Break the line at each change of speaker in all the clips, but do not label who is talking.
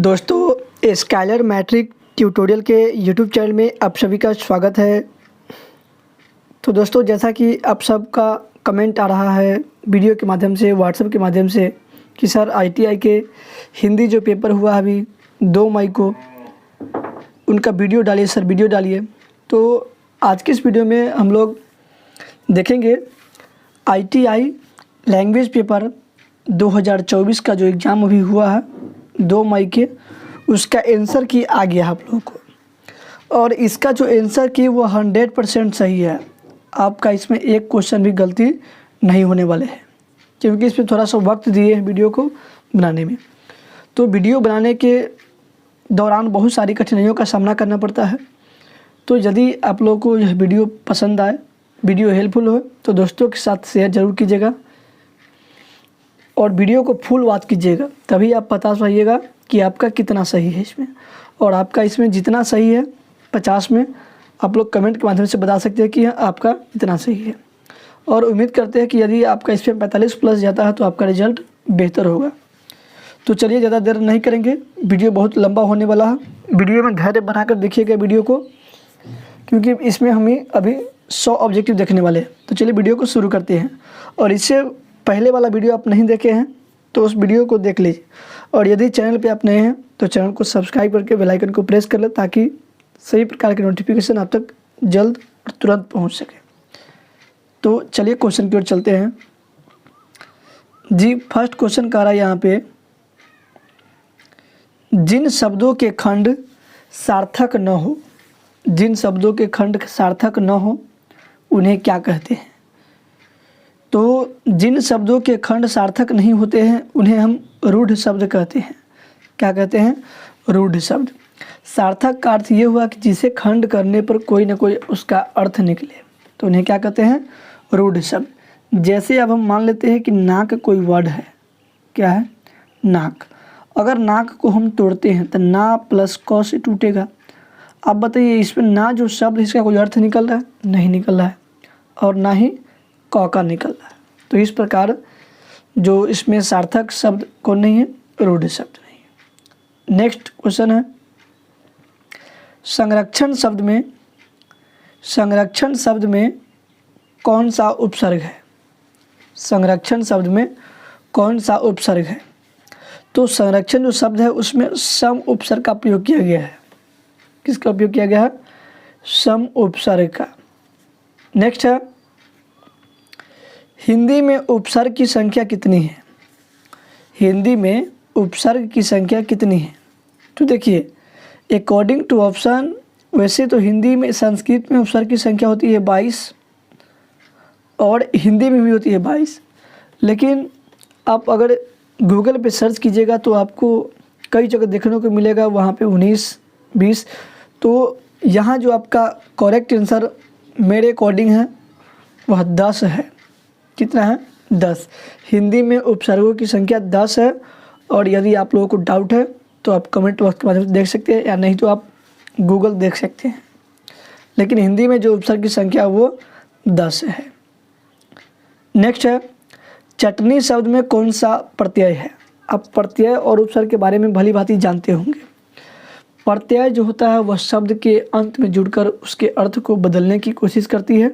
दोस्तों Skyler matric tutorial के YouTube channel में आप सभी का स्वागत है। तो दोस्तों जैसा कि आप सबका कमेंट आ रहा है वीडियो के माध्यम से, व्हाट्सएप के माध्यम से कि सर आईटीआई के हिंदी जो पेपर हुआ अभी 2 मई को, उनका वीडियो डालिए सर, वीडियो डालिए। तो आज की इस वीडियो में हम लोग देखेंगे आईटीआई लैंग्वेज पेपर 2024 का जो एग्ज़ाम अभी हुआ है 2 मई के, उसका आंसर की आ गया आप लोगों को। और इसका जो आंसर की वो 100% सही है। आपका इसमें एक क्वेश्चन भी गलती नहीं होने वाले हैं, क्योंकि इसमें थोड़ा सा वक्त दिए हैं वीडियो को बनाने में। तो वीडियो बनाने के दौरान बहुत सारी कठिनाइयों का सामना करना पड़ता है। तो यदि आप लोगों को यह वीडियो पसंद आए, वीडियो हेल्पफुल हो, तो दोस्तों के साथ शेयर ज़रूर कीजिएगा और वीडियो को फुल वॉच कीजिएगा, तभी आप पता पाइएगा कि आपका कितना सही है इसमें। और आपका इसमें जितना सही है 50 में, आप लोग कमेंट के माध्यम से बता सकते हैं कि आपका इतना सही है। और उम्मीद करते हैं कि यदि आपका इसमें 45 प्लस जाता है तो आपका रिजल्ट बेहतर होगा। तो चलिए ज़्यादा देर नहीं करेंगे, वीडियो बहुत लंबा होने वाला है। वीडियो में धैर्य बनाकर देखिएगा वीडियो को, क्योंकि इसमें हमें अभी 100 ऑब्जेक्टिव देखने वाले हैं। तो चलिए वीडियो को शुरू करते हैं। और इससे पहले वाला वीडियो आप नहीं देखे हैं तो उस वीडियो को देख लीजिए। और यदि चैनल पे आप नए हैं तो चैनल को सब्सक्राइब करके बेल आइकन को प्रेस कर लें, ताकि सही प्रकार के नोटिफिकेशन आप तक जल्द और तुरंत पहुंच सके। तो चलिए क्वेश्चन की ओर चलते हैं जी। फर्स्ट क्वेश्चन कह रहा है यहाँ पे, जिन शब्दों के खंड सार्थक न हो, जिन शब्दों के खंड सार्थक न हो उन्हें क्या कहते हैं? तो जिन शब्दों के खंड सार्थक नहीं होते हैं उन्हें हम रूढ़ शब्द कहते हैं। क्या कहते हैं? रूढ़ शब्द। सार्थक का अर्थ ये हुआ कि जिसे खंड करने पर कोई ना कोई उसका अर्थ निकले, तो उन्हें क्या कहते हैं? रूढ़ शब्द। जैसे अब हम मान लेते हैं कि नाक कोई वर्ड है। क्या है? नाक। अगर नाक को हम तोड़ते हैं तो ना प्लस क से टूटेगा। अब बताइए इसमें ना जो शब्द इसका कोई अर्थ निकल रहा है? नहीं निकल रहा है, और ना ही क का निकल रहा है। तो इस प्रकार जो इसमें सार्थक शब्द कौन नहीं है? रूढ़ शब्द नहीं है। नेक्स्ट क्वेश्चन है, संरक्षण शब्द में कौन सा उपसर्ग है? संरक्षण शब्द में कौन सा उपसर्ग है? तो संरक्षण जो शब्द है उसमें सम उपसर्ग का प्रयोग किया गया है। किसका उपयोग किया गया है? सम उपसर्ग का। नेक्स्ट है, हिंदी में उपसर्ग की संख्या कितनी है? हिंदी में उपसर्ग की संख्या कितनी है? तो देखिए, अकॉर्डिंग टू ऑप्शन, वैसे तो हिंदी में, संस्कृत में उपसर्ग की संख्या होती है 22 और हिंदी में भी होती है 22, लेकिन आप अगर गूगल पे सर्च कीजिएगा तो आपको कई जगह देखने को मिलेगा वहाँ पे 19, 20। तो यहाँ जो आपका करेक्ट आंसर मेरे अकॉर्डिंग है वह 10 है। कितना है? 10। हिंदी में उपसर्गों की संख्या 10 है। और यदि आप लोगों को डाउट है तो आप कमेंट बॉक्स के माध्यम से देख सकते हैं, या नहीं तो आप गूगल देख सकते हैं। लेकिन हिंदी में जो उपसर्ग की संख्या वो 10 है। नेक्स्ट है, चटनी शब्द में कौन सा प्रत्यय है? आप प्रत्यय और उपसर्ग के बारे में भली भांति जानते होंगे। प्रत्यय जो होता है वह शब्द के अंत में जुड़कर उसके अर्थ को बदलने की कोशिश करती है,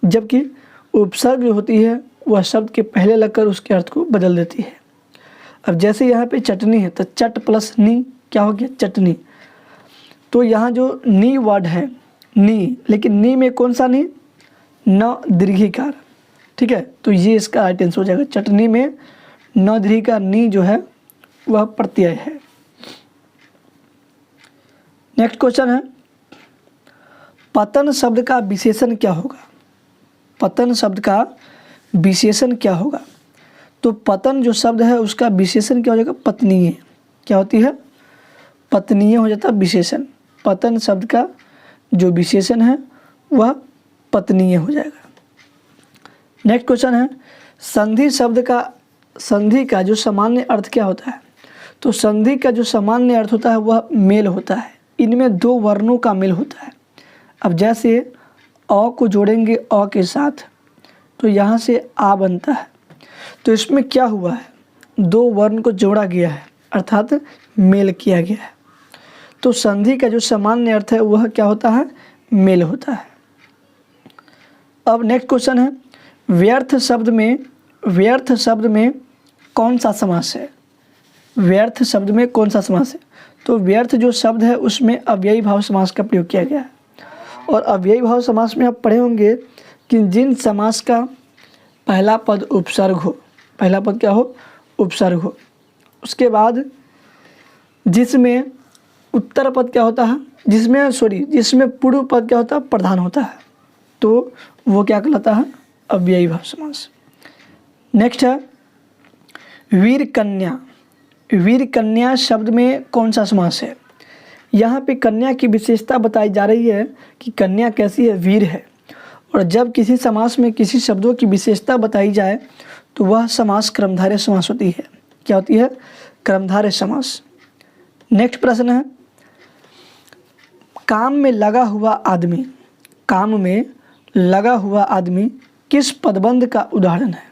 जबकि उपसर्ग जो होती है वह शब्द के पहले लगकर उसके अर्थ को बदल देती है। अब जैसे यहाँ पे चटनी है तो चट प्लस नी क्या हो गया? चटनी। तो यहाँ जो नी वर्ड है, नी, लेकिन नी में कौन सा नी? न दीर्घिकार। ठीक है, तो ये इसका राइट आंसर हो जाएगा। चटनी में न दीर्घिकार नी जो है वह प्रत्यय है। नेक्स्ट क्वेश्चन है, पतन शब्द का विशेषण क्या होगा? पतन शब्द का विशेषण क्या होगा? तो पतन जो शब्द है उसका विशेषण क्या हो जाएगा? पत्नीय। क्या होती है? पत्नीय हो जाता है विशेषण। पतन शब्द का जो विशेषण है वह पत्नीय हो जाएगा। नेक्स्ट क्वेश्चन है, संधि का जो सामान्य अर्थ क्या होता है? तो संधि का जो सामान्य अर्थ होता है वह मेल होता है। इनमें 2 वर्णों का मेल होता है। अब जैसे अ को जोड़ेंगे अ के साथ तो यहाँ से आ बनता है। तो इसमें क्या हुआ है? 2 वर्ण को जोड़ा गया है। अर्थात मेल किया गया है। तो संधि का जो सामान्य अर्थ है वह क्या होता है, मेल होता है। अब नेक्स्ट क्वेश्चन है, व्यर्थ शब्द में कौन सा समास है? व्यर्थ शब्द में कौन सा समास है? तो व्यर्थ जो शब्द है उसमें अव्ययी भाव समास का प्रयोग किया गया है। और अव्ययी भाव समास में आप पढ़े होंगे कि जिन समास का पहला पद उपसर्ग हो, पहला पद क्या हो, उपसर्ग हो, उसके बाद जिसमें उत्तर पद क्या होता है, जिसमें पूर्व पद क्या होता है, प्रधान होता है, तो वो क्या कहलाता है, अव्ययी भाव समास। नेक्स्ट है वीर कन्या। वीर कन्या शब्द में कौन सा समास है? यहाँ पे कन्या की विशेषता बताई जा रही है कि कन्या कैसी है, वीर है। और जब किसी समास में किसी शब्दों की विशेषता बताई जाए तो वह समास क्रमधारय समास होती है। क्या होती है? क्रमधारय समास। नेक्स्ट प्रश्न है, काम में लगा हुआ आदमी, काम में लगा हुआ आदमी किस पदबंध का उदाहरण है?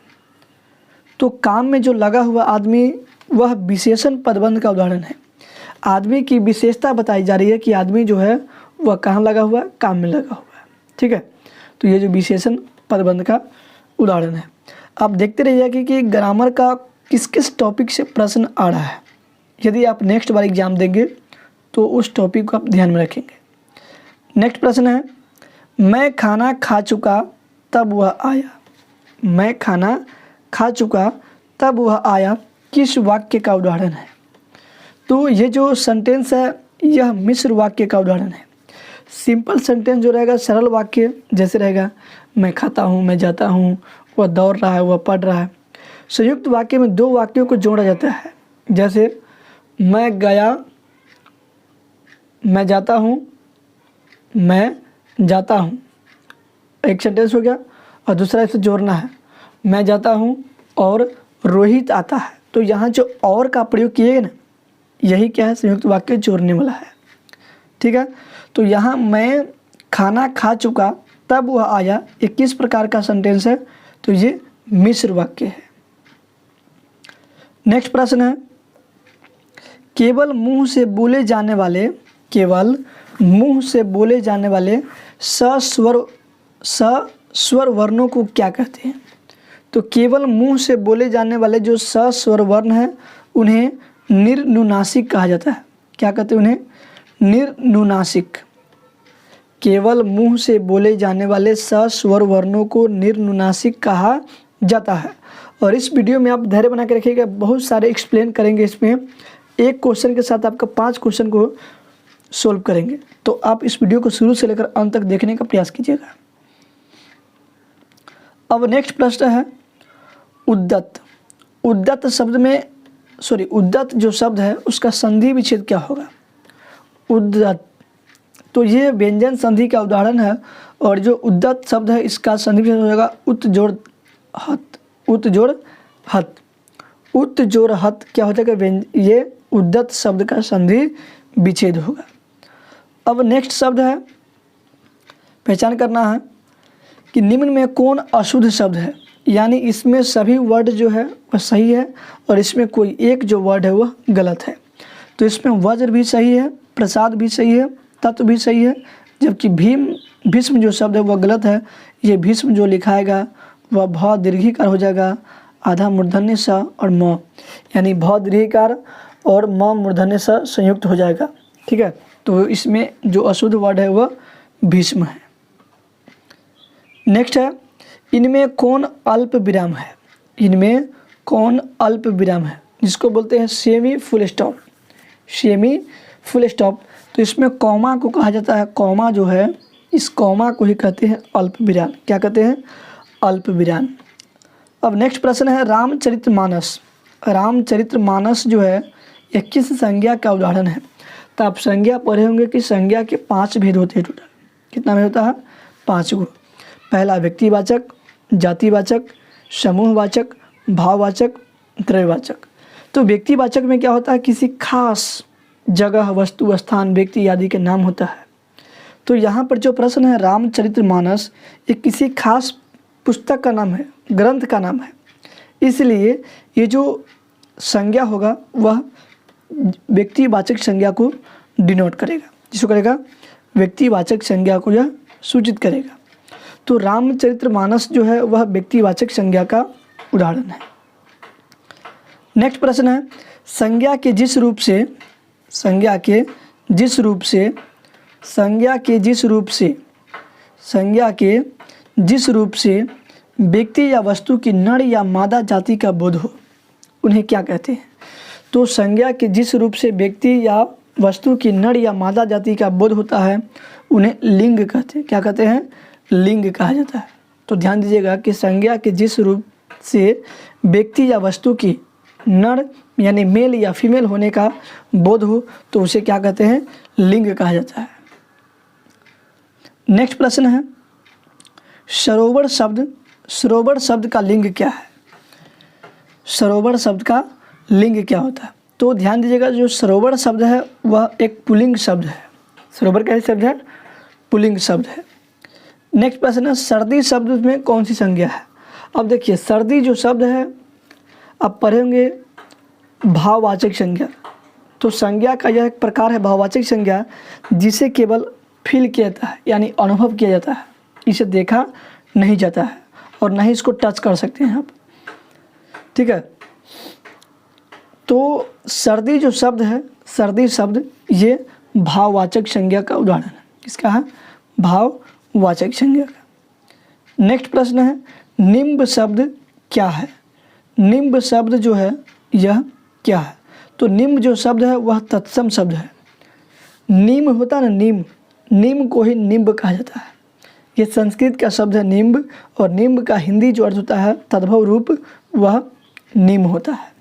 तो काम में जो लगा हुआ आदमी वह विशेषण पदबंध का उदाहरण है। आदमी की विशेषता बताई जा रही है कि आदमी जो है वह कहाँ लगा हुआ है, काम में लगा हुआ है। ठीक है, तो ये जो विशेषण पदबंध का उदाहरण है। आप देखते रहिए कि ग्रामर का किस किस टॉपिक से प्रश्न आ रहा है। यदि आप नेक्स्ट बार एग्जाम देंगे तो उस टॉपिक को आप ध्यान में रखेंगे। नेक्स्ट प्रश्न है, मैं खाना खा चुका तब वह आया। मैं खाना खा चुका तब वह आया किस वाक्य का उदाहरण है? तो ये जो सेंटेंस है यह मिश्र वाक्य का उदाहरण है। सिंपल सेंटेंस जो रहेगा, सरल वाक्य जैसे रहेगा मैं खाता हूँ, मैं जाता हूँ, वह दौड़ रहा है, वह पढ़ रहा है। संयुक्त वाक्य में दो वाक्यों को जोड़ा जाता है, जैसे मैं गया, मैं जाता हूँ, मैं जाता हूँ, एक सेंटेंस हो गया। और दूसरा इसे जोड़ना है, मैं जाता हूँ और रोहित आता है। तो यहाँ जो और का प्रयोग किए ना, यही क्या है, संयुक्त वाक्य जोड़ने वाला है। ठीक है, तो यहाँ मैं खाना खा चुका तब वह आया, ये किस प्रकार का सेंटेंस है? तो ये मिश्र वाक्य है। नेक्स्ट प्रश्न है, केवल मुंह से बोले जाने वाले, केवल मुंह से बोले जाने वाले सस्वर वर्णों को क्या कहते हैं? तो केवल मुंह से बोले जाने वाले जो सस्वर वर्ण हैं उन्हें निर्नुनासिक कहा जाता है। क्या कहते हैं उन्हें? निर्नुनासिक। केवल मुंह से बोले जाने वाले सस्वर वर्णों को निर्नुनासिक कहा जाता है। और इस वीडियो में आप धैर्य बना के रखिएगा, बहुत सारे एक्सप्लेन करेंगे इसमें। एक क्वेश्चन के साथ आपका 5 क्वेश्चन को सोल्व करेंगे, तो आप इस वीडियो को शुरू से लेकर अंत तक देखने का प्रयास कीजिएगा। अब नेक्स्ट प्रश्न है, उद्दत। उद्दत शब्द में उद्दत जो शब्द है उसका संधि विच्छेद क्या होगा? उद्दत, तो ये व्यंजन संधि का उदाहरण है। और जो उद्दत शब्द है इसका संधि विच्छेद हो जाएगा उत जोड़ हत। उत जोड़ हत, उत जोड़ हत क्या हो जाएगा? ये उद्दत शब्द का संधि विच्छेद होगा। अब नेक्स्ट शब्द है, पहचान करना है कि निम्न में कौन अशुद्ध शब्द है? यानी इसमें सभी वर्ड जो है वह सही है और इसमें कोई एक जो वर्ड है वह गलत है। तो इसमें वज्र भी सही है, प्रसाद भी सही है, तत्व भी सही है, जबकि भीष्म जो शब्द है वह गलत है। ये भीष्म जो लिखाएगा वह भ दीर्घिकार हो जाएगा, आधा मूर्धन्य स और म, यानी भ दीर्घिकार और म मूर्धन्य स संयुक्त हो जाएगा। ठीक है, तो इसमें जो अशुद्ध वर्ड है वह भीष्म है। नेक्स्ट है, इनमें कौन अल्प विराम है? इनमें कौन अल्प विराम है, जिसको बोलते हैं semi full stop. Semi full stop, तो इसमें कॉमा को कहा जाता है। कॉमा जो है, इस कॉमा को ही कहते हैं अल्प विराम। क्या कहते हैं? अल्प विराम। अब नेक्स्ट प्रश्न है, रामचरितमानस। रामचरितमानस जो है यह किस संज्ञा का उदाहरण है? तो आप संज्ञा पढ़े होंगे कि संज्ञा के 5 भेद होते हैं। टोटल कितना भेद होता है? 5 गो। पहला व्यक्तिवाचक, जातिवाचक, समूहवाचक, भाववाचक, त्रयवाचक। तो व्यक्तिवाचक में क्या होता है? किसी खास जगह, वस्तु, स्थान, व्यक्ति आदि के नाम होता है। तो यहाँ पर जो प्रश्न है रामचरितमानस, ये किसी खास पुस्तक का नाम है, ग्रंथ का नाम है, इसलिए ये जो संज्ञा होगा वह व्यक्तिवाचक संज्ञा को डिनोट करेगा, जिसको करेगा व्यक्तिवाचक संज्ञा को यह सूचित करेगा। तो रामचरितमानस जो है वह व्यक्तिवाचक संज्ञा का उदाहरण है। नेक्स्ट प्रश्न है, संज्ञा के जिस रूप से व्यक्ति या वस्तु की नर या मादा जाति का बोध हो उन्हें क्या कहते हैं? तो संज्ञा के जिस रूप से व्यक्ति या वस्तु की नर या मादा जाति का बोध होता है उन्हें लिंग कहते हैं। क्या कहते हैं? लिंग कहा जाता है। तो ध्यान दीजिएगा कि संज्ञा के जिस रूप से व्यक्ति या वस्तु की नर यानी मेल या फीमेल होने का बोध हो तो उसे क्या कहते हैं? लिंग कहा जाता है। नेक्स्ट प्रश्न है, सरोवर शब्द का लिंग क्या है? सरोवर शब्द का लिंग क्या होता है? तो ध्यान दीजिएगा, जो सरोवर शब्द है वह एक पुल्लिंग शब्द है। सरोवर कैसे शब्द है? पुल्लिंग शब्द है। नेक्स्ट प्रश्न है, सर्दी शब्द में कौन सी संज्ञा है? अब देखिए, सर्दी जो शब्द है आप पढ़ेंगे भाववाचक संज्ञा। तो संज्ञा का यह एक प्रकार है भाववाचक संज्ञा जिसे केवल फील किया जाता है यानी अनुभव किया जाता है, इसे देखा नहीं जाता है और ना ही इसको टच कर सकते हैं आप। ठीक है, तो सर्दी जो शब्द है, सर्दी शब्द ये भाववाचक संज्ञा का उदाहरण है। किसका है? भाववाचक संज्ञा का। नेक्स्ट प्रश्न है, निम्ब शब्द क्या है? निम्ब शब्द जो है यह क्या है? तो निम्ब जो शब्द है वह तत्सम शब्द है। नीम होता है ना, नीम को ही निम्ब कहा जाता है। ये संस्कृत का शब्द है निम्ब, और निम्ब का हिंदी जो अर्थ होता है तद्भव रूप वह नीम होता है।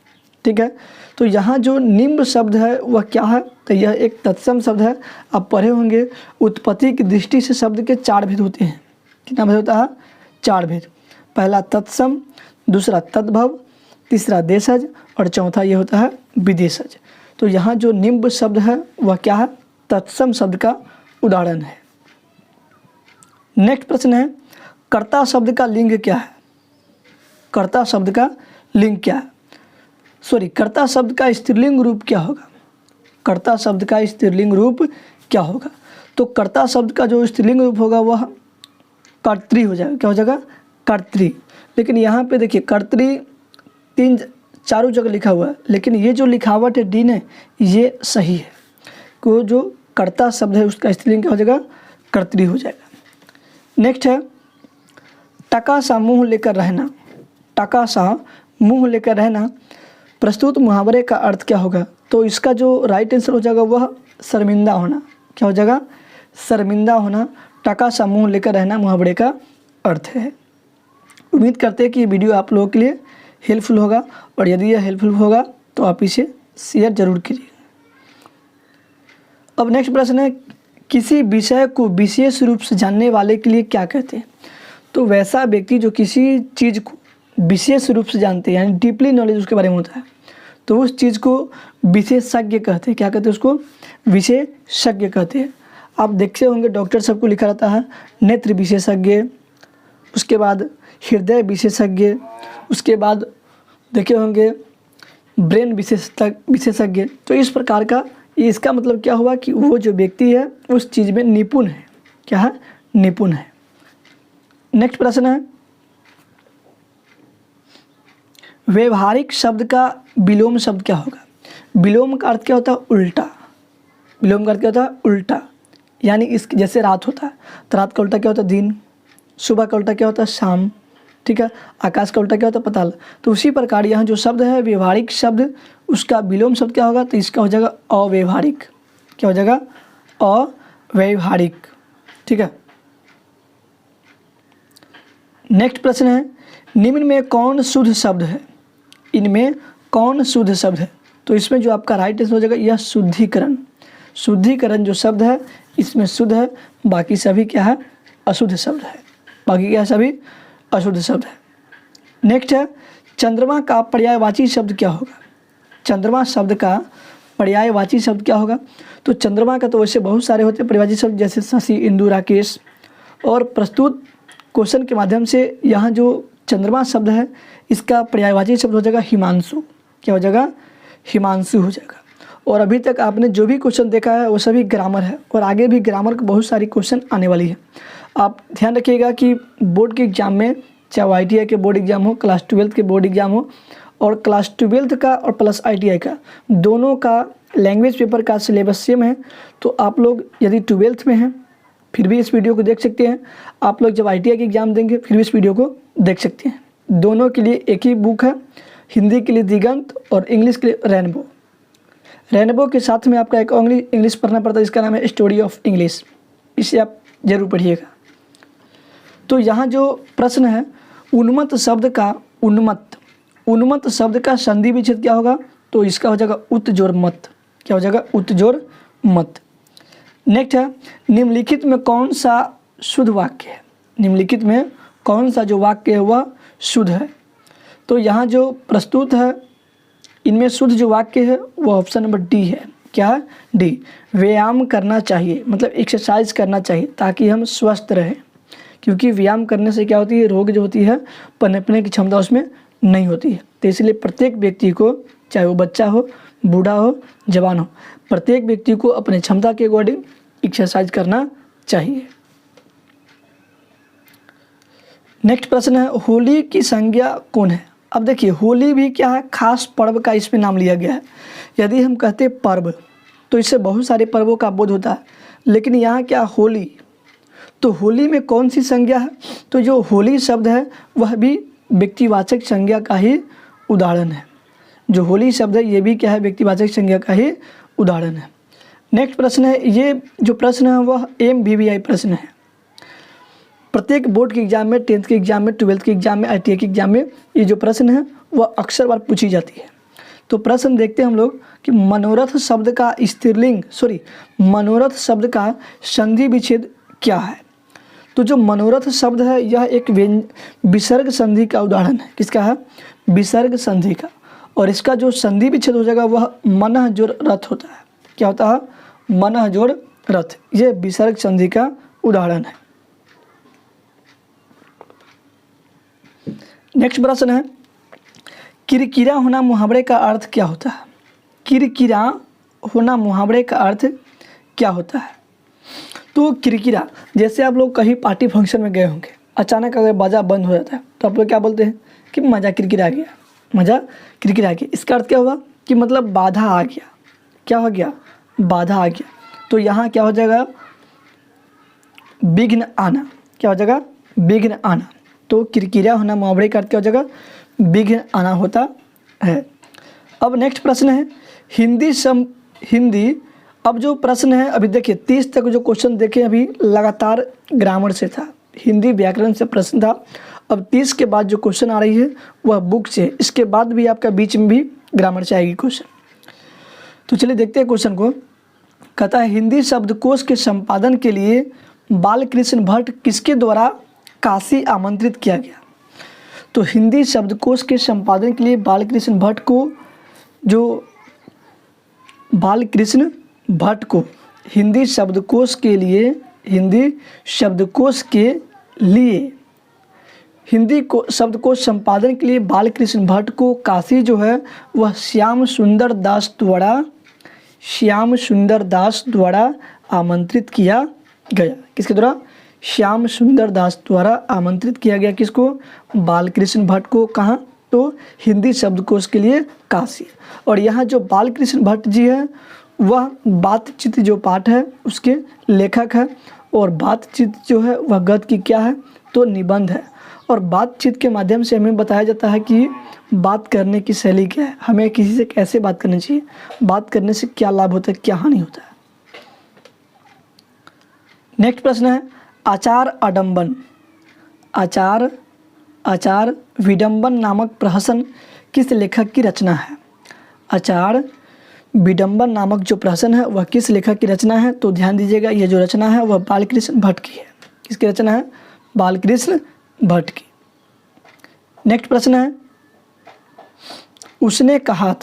ठीक है, तो यहाँ जो निम्ब शब्द है वह क्या है? तो यह एक तत्सम शब्द है। आप पढ़े होंगे उत्पत्ति की दृष्टि से शब्द के 4 भेद होते हैं। कितना भेद होता है? 4 भेद। पहला तत्सम, दूसरा तद्भव, तीसरा देशज और चौथा ये होता है विदेशज। तो यहाँ जो निम्ब शब्द है वह क्या है? तत्सम शब्द का उदाहरण है। नेक्स्ट प्रश्न है, कर्ता शब्द का लिंग क्या है? कर्ता शब्द का लिंग क्या है? कर्ता शब्द का स्त्रीलिंग रूप क्या होगा? कर्ता शब्द का स्त्रीलिंग रूप क्या होगा? तो कर्ता शब्द का जो स्त्रीलिंग रूप होगा वह कर्त्री हो जाएगा। क्या हो जाएगा? कर्त्री। लेकिन यहाँ पे देखिए कर्त्री 3-4 जगह लिखा हुआ है, लेकिन ये जो लिखावट है डी ने ये सही है। को जो कर्ता शब्द है उसका स्त्रीलिंग क्या हो जाएगा? कर्त्री हो जाएगा। नेक्स्ट है, टका सा मुँह लेकर रहना। टका सा मुँह लेकर रहना प्रस्तुत मुहावरे का अर्थ क्या होगा? तो इसका जो राइट आंसर हो जाएगा वह शर्मिंदा होना। क्या हो जाएगा? शर्मिंदा होना। टका सा मुँह लेकर रहना मुहावरे का अर्थ है। उम्मीद करते हैं कि ये वीडियो आप लोगों के लिए हेल्पफुल होगा, और यदि यह हेल्पफुल होगा तो आप इसे शेयर जरूर कीजिए। अब नेक्स्ट प्रश्न है, किसी विषय को विशेष रूप से जानने वाले के लिए क्या कहते हैं? तो वैसा व्यक्ति जो किसी चीज़ को विशेष रूप से जानते हैं यानी डीपली नॉलेज उसके बारे में होता है, तो उस चीज़ को विशेषज्ञ कहते हैं। क्या कहते हैं? उसको विशेषज्ञ कहते हैं। आप देखते होंगे डॉक्टर सबको लिखा रहता है नेत्र विशेषज्ञ, उसके बाद हृदय विशेषज्ञ, उसके बाद देखे होंगे ब्रेन विशेषज्ञ। तो इस प्रकार का, इसका मतलब क्या हुआ कि वो जो व्यक्ति है उस चीज़ में निपुण है। क्या है? निपुण है। नेक्स्ट प्रश्न है, व्यवहारिक शब्द का विलोम शब्द क्या होगा? विलोम का अर्थ क्या होता है? उल्टा। विलोम का अर्थ क्या होता है? उल्टा। यानी इस जैसे रात होता है तो रात का उल्टा क्या होता है? दिन। सुबह का उल्टा क्या होता है? शाम। ठीक है, आकाश का उल्टा क्या होता है? पाताल। तो उसी प्रकार यहाँ जो शब्द है व्यवहारिक शब्द, उसका विलोम शब्द क्या होगा? तो इसका हो जाएगा अव्यवहारिक। क्या हो जाएगा? अव्यवहारिक। ठीक है। नेक्स्ट प्रश्न है, निम्न में कौन शुद्ध शब्द है? इनमें कौन शुद्ध शब्द है? तो इसमें जो आपका राइट आंसर हो जाएगा यह शुद्धिकरण। शुद्धिकरण जो शब्द है इसमें शुद्ध है, बाकी सभी क्या है? अशुद्ध शब्द है। बाकी क्या है? सभी अशुद्ध शब्द है। नेक्स्ट है, चंद्रमा का पर्यायवाची शब्द क्या होगा? चंद्रमा शब्द का पर्यायवाची शब्द क्या होगा? तो चंद्रमा का तो वैसे बहुत सारे होते हैं पर्यायवाची शब्द, जैसे शशि, इंदु, राकेश। और प्रस्तुत क्वेश्चन के माध्यम से यहाँ जो चंद्रमा शब्द है इसका पर्यायवाची शब्द हो जाएगा हिमांशु। क्या हो जाएगा? हिमांशु हो जाएगा। और अभी तक आपने जो भी क्वेश्चन देखा है वो सभी ग्रामर है, और आगे भी ग्रामर के बहुत सारी क्वेश्चन आने वाली है। आप ध्यान रखिएगा कि बोर्ड के एग्ज़ाम में, चाहे ITI के बोर्ड एग्ज़ाम हो, क्लास 12 के बोर्ड एग्ज़ाम हो, और क्लास 12 का और प्लस ITI का दोनों का लैंग्वेज पेपर का सिलेबस सेम है। तो आप लोग यदि 12th में हैं फिर भी इस वीडियो को देख सकते हैं, आप लोग जब ITI के एग्ज़ाम देंगे फिर भी इस वीडियो को देख सकते हैं। दोनों के लिए एक ही बुक है, हिंदी के लिए दिगंत और इंग्लिश के लिए रेनबो। रेनबो के साथ में आपका एक इंग्लिश पढ़ना पड़ता है, इसका नाम है स्टोरी ऑफ इंग्लिश, इसे आप जरूर पढ़िएगा। तो यहाँ जो प्रश्न है, उन्मत्त शब्द का उन्मत्त शब्द का संधि विच्छेद क्या होगा, तो इसका हो जाएगा उत्जोड़ मत। क्या हो जाएगा? उत्जोड़ मत। नेक्स्ट है, निम्नलिखित में कौन सा शुद्ध वाक्य है? निम्नलिखित में कौन सा जो वाक्य है वह शुद्ध है? तो यहाँ जो प्रस्तुत है इनमें शुद्ध जो वाक्य है वह ऑप्शन नंबर डी है। क्या है? डी। व्यायाम करना चाहिए, मतलब एक्सरसाइज करना चाहिए ताकि हम स्वस्थ रहें, क्योंकि व्यायाम करने से क्या होती है, रोग जो होती है पनपने की क्षमता उसमें नहीं होती है। तो इसलिए प्रत्येक व्यक्ति को, चाहे वो बच्चा हो, बूढ़ा हो, जवान हो, प्रत्येक व्यक्ति को अपने क्षमता के अकॉर्डिंग एक्सरसाइज करना चाहिए। नेक्स्ट प्रश्न है, होली की संज्ञा कौन है? अब देखिए, होली भी क्या है, खास पर्व का इसमें नाम लिया गया है। यदि हम कहते हैं पर्व तो इससे बहुत सारे पर्वों का बोध होता है, लेकिन यहाँ क्या होली, तो होली में कौन सी संज्ञा है? तो जो होली शब्द है वह भी व्यक्तिवाचक संज्ञा का ही उदाहरण है। जो होली शब्द है ये भी क्या है, व्यक्तिवाचक संज्ञा का ही उदाहरण है। नेक्स्ट प्रश्न है, ये जो प्रश्न है वह MBBI प्रश्न है। प्रत्येक बोर्ड के एग्जाम में, 10th के एग्जाम में, 12th के एग्जाम में, ITI के एग्जाम में ये जो प्रश्न है वह अक्सर बार पूछी जाती है। तो प्रश्न देखते हैं हम लोग कि मनोरथ शब्द का स्त्रीलिंग, मनोरथ शब्द का संधि विच्छेद क्या है? तो जो मनोरथ शब्द है यह एक विसर्ग संधि का उदाहरण है। किसका है? विसर्ग संधि का। और इसका जो संधि विच्छेद हो जाएगा वह मनः जोड़ रथ होता है। क्या होता है? मनः जोड़ रथ। ये विसर्ग संधि का उदाहरण है। नेक्स्ट प्रश्न है, किरकिरा होना मुहावरे का अर्थ क्या होता है? किरकिरा होना मुहावरे का अर्थ क्या होता है? तो किरकिरा, जैसे आप लोग कहीं पार्टी फंक्शन में गए होंगे, अचानक अगर बाजा बंद हो जाता है तो आप लोग क्या बोलते हैं कि मज़ा किरकिरा गया, मज़ा किरकिरा गया। इसका अर्थ क्या हुआ कि मतलब बाधा आ गया। क्या हो गया? बाधा आ गया। तो यहाँ क्या हो जाएगा? विघ्न आना। क्या हो जाएगा? विघ्न आना। तो किरकिरा होना मुहावरे का अर्थ क्या हो जाएगा? विघ्न आना होता है। अब नेक्स्ट प्रश्न है, हिंदी। अब जो प्रश्न है, अभी देखिए 30 तक जो क्वेश्चन देखे अभी लगातार ग्रामर से था, हिंदी व्याकरण से प्रश्न था। अब 30 के बाद जो क्वेश्चन आ रही है वह बुक से, इसके बाद भी आपका बीच में भी ग्रामर से आएगी क्वेश्चन। तो चलिए देखते हैं क्वेश्चन को। कहता है, हिंदी शब्दकोश के संपादन के लिए बालकृष्ण भट्ट किसके द्वारा काशी आमंत्रित किया गया? तो हिंदी शब्दकोश के संपादन के लिए बालकृष्ण भट्ट को, हिंदी शब्दकोश के लिए हिंदी को शब्दकोश संपादन के लिए बालकृष्ण भट्ट को काशी जो है वह श्याम सुंदर दास द्वारा आमंत्रित किया गया। किसके द्वारा? श्याम सुंदर दास द्वारा आमंत्रित किया गया। किसको? बालकृष्ण भट्ट को। कहाँ? तो हिंदी शब्दकोश के लिए काशी। और यहाँ जो बालकृष्ण भट्ट जी है वह बातचीत जो पाठ है उसके लेखक है, और बातचीत जो है वह गद्य की क्या है? तो निबंध है। और बातचीत के माध्यम से हमें बताया जाता है कि बात करने की शैली क्या है, हमें किसी से कैसे बात करनी चाहिए, बात करने से क्या लाभ होता है, क्या हानि होता है। नेक्स्ट प्रश्न है, आचार विडंबन नामक प्रहसन किस लेखक की रचना है? आचार विडंबन नामक जो प्रहसन है वह किस लेखक की रचना है? तो ध्यान दीजिएगा, यह जो रचना है वह बालकृष्ण भट्ट की है। किसकी रचना है? बालकृष्ण भट्ट की। नेक्स्ट प्रश्न है, उसने कहा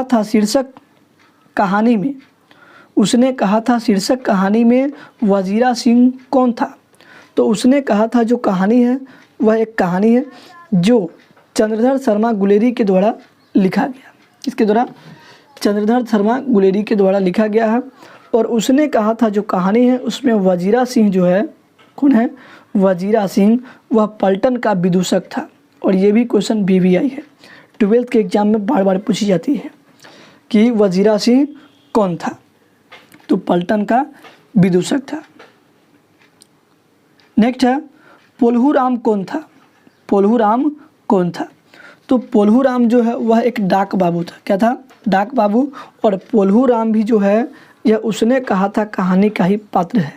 था शीर्षक कहानी में वजीरा सिंह कौन था? तो उसने कहा था जो कहानी है वह एक कहानी है जो चंद्रधर शर्मा गुलेरी के द्वारा लिखा गया। किसके द्वारा? चंद्रधर शर्मा गुलेरी के द्वारा लिखा गया है। और उसने कहा था जो कहानी है उसमें वजीरा सिंह जो है, कौन है, वजीरा सिंह, वह पलटन का विदूषक था। और ये भी क्वेश्चन BBI है, 12th के एग्जाम में बार बार पूछी जाती है कि वजीरा सिंह कौन था, तो पलटन का विदूषक था। नेक्स्ट है पोल्हूराम कौन था, पोल्हूराम कौन था, तो पोल्हूराम जो है वह एक डाक बाबू था। क्या था, डाक बाबू। और पोल्हूराम भी जो है यह उसने कहा था कहानी का ही पात्र है।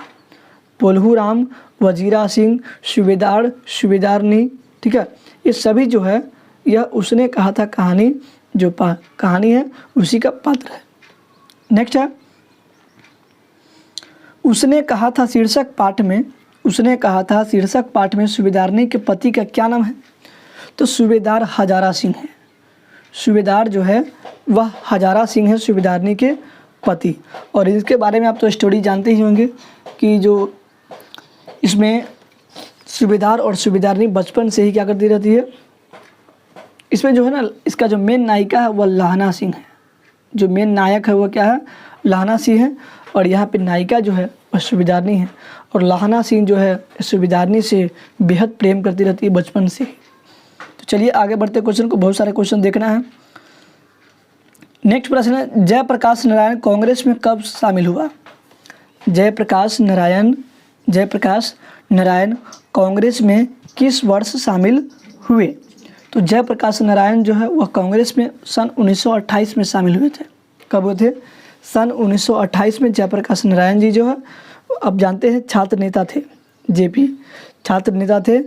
पोल्हूराम, वजीरा सिंह, सूबेदार, सूबेदारनी, ठीक है, ये सभी जो है यह उसने कहा था कहानी, जो कहानी है उसी का पात्र है। नेक्स्ट है उसने कहा था शीर्षक पाठ में, उसने कहा था शीर्षक पाठ में सूबेदारनी के पति का क्या नाम है, तो सूबेदार हजारा सिंह है। सूबेदार जो है वह हजारा सिंह है, सूबेदारनी के पति। और इसके बारे में आप तो स्टोरी जानते ही होंगे कि जो इसमें सूबेदार और सूबेदारनी बचपन से ही क्या करती रहती है। इसमें जो है ना, इसका जो मेन नायिका है वह लहना सिंह है, जो मेन नायक है वह क्या है, लहना सिंह है। और यहाँ पे नायिका जो है वह सूबेदारनी है। और लहना सिंह जो है सूबेदारनी से बेहद प्रेम करती रहती है बचपन से। तो चलिए आगे बढ़ते क्वेश्चन को, बहुत सारे क्वेश्चन देखना है। नेक्स्ट प्रश्न है जयप्रकाश नारायण कांग्रेस में कब शामिल हुआ। जयप्रकाश नारायण कांग्रेस में किस वर्ष शामिल हुए, तो जयप्रकाश नारायण जो है वह कांग्रेस में सन 1928 में शामिल हुए थे। कब हुए थे, सन 1928 में जयप्रकाश नारायण जी जो है, अब जानते हैं छात्र नेता थे, JP छात्र नेता थे,